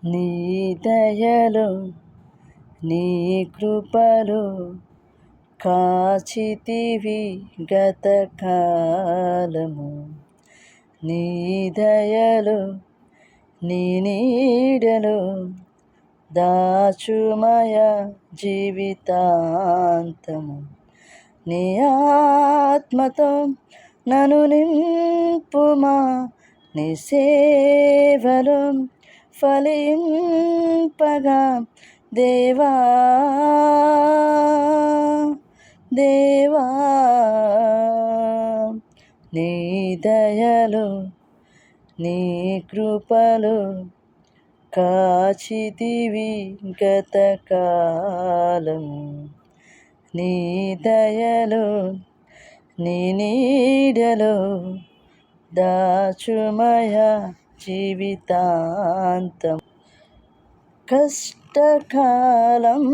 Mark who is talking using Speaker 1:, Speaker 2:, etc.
Speaker 1: నీ దయలో నీ కృపలో కాచితివి గతకాలము. నీ దయలో నీ నీడలో దాచుమయ జీవితాంతము. నీ ఆత్మతో నన్ను నింపుమా, నీ సేవలో ఫలింపగా దేవా దేవా. నీ దయలో నీ కృపలో కాచితివి గతకాలము. నీ దయలో నీ నీడలో దాచుమయ జీవితాంతం. కష్టకాలం